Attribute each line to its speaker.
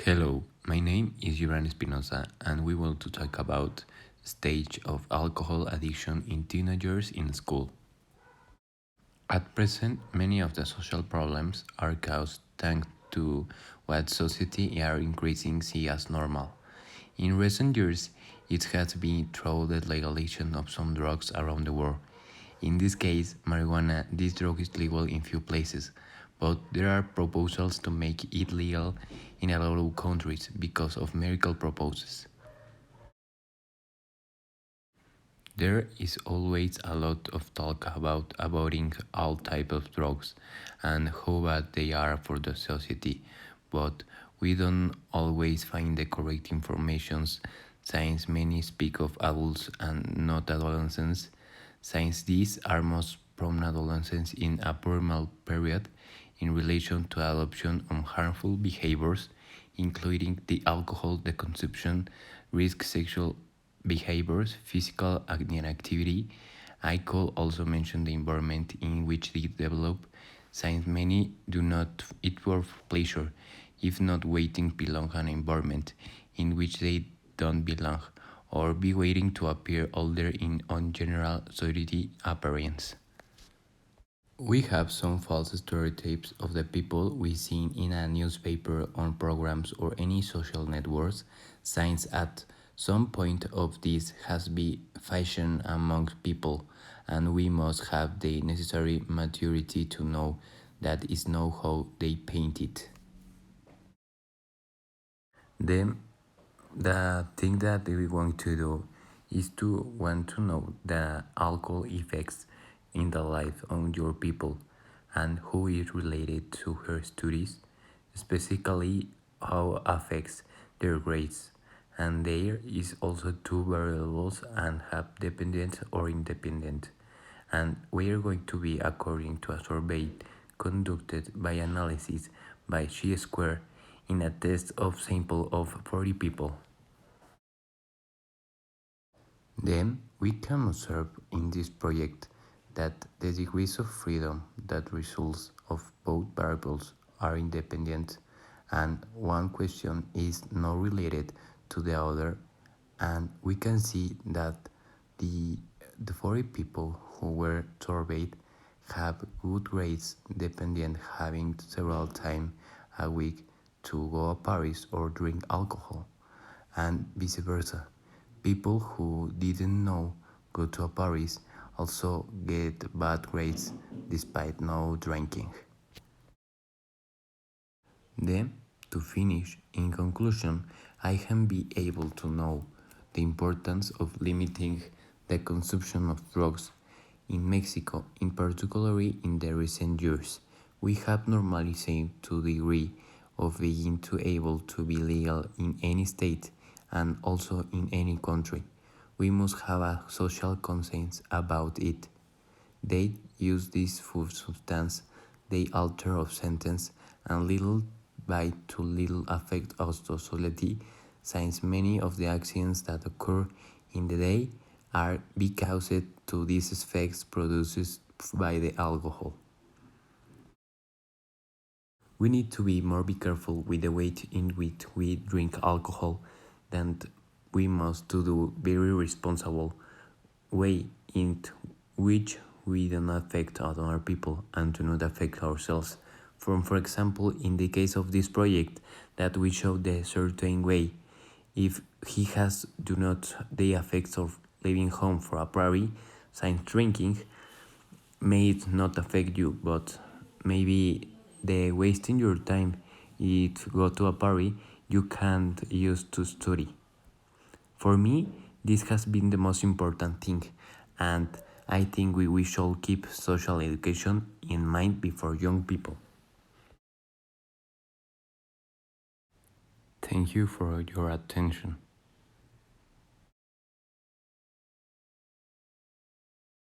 Speaker 1: Hello, my name is Gibran Espinosa, and we want to talk about stage of alcohol addiction in teenagers in school. At present, many of the social problems are caused thanks to what society are increasing see as normal. In recent years, it has been through the legalization of some drugs around the world. In this case, marijuana, this drug is legal in few places, but there are proposals to make it legal in a lot of countries because of medical proposals. There is always a lot of talk about avoiding all types of drugs and how bad they are for the society, but we don't always find the correct information since many speak of adults and not adolescents, since these are most prone adolescents in a primal period in relation to adoption of harmful behaviors, including the alcohol, the consumption, risk sexual behaviors, physical inactivity. I could also mention the environment in which they develop, since many do not eat for pleasure, if not waiting belong an environment in which they don't belong, or be waiting to appear older in on general society appearance. We have some false stereotypes of the people we see in a newspaper, on programs, or any social networks, since at some point of this has been fashion among people, and we must have the necessary maturity to know that is not how they paint it. Then the thing that we want to do is to want to know the alcohol effects in the life of your people and who is related to her studies, specifically how affects their grades. And there is also two variables and have dependent or independent. And we are going to be according to a survey conducted by analysis by chi-square in a test of sample of 40 people. Then we can observe in this project that the degrees of freedom that results of both variables are independent and one question is not related to the other, and we can see that the the 40 people who were surveyed have good grades dependent having several times a week to go to Paris or drink alcohol, and vice versa. People who didn't know go to Paris also get bad grades despite no drinking. Then, to finish, in conclusion, I can be able to know the importance of limiting the consumption of drugs in Mexico, in particular in the recent years. We have normalized to the degree of being to able to be legal in any state and also in any country. We must have a social conscience about it. They use this food substance, they alter of sentence, and little by to little affect us to society, since many of the accidents that occur in the day are because to these effects produced by the alcohol. We need to be careful with the way in which we drink alcohol, and we must to do very responsible way in which we do not affect other people and do not affect ourselves. For example, in the case of this project, that we show the certain way, if he has do not the effects of leaving home for a party, since drinking may it not affect you, but maybe the wasting your time if go to a party you can't use to study. For me, this has been the most important thing, and I think we should keep social education in mind before young people. Thank you for your attention.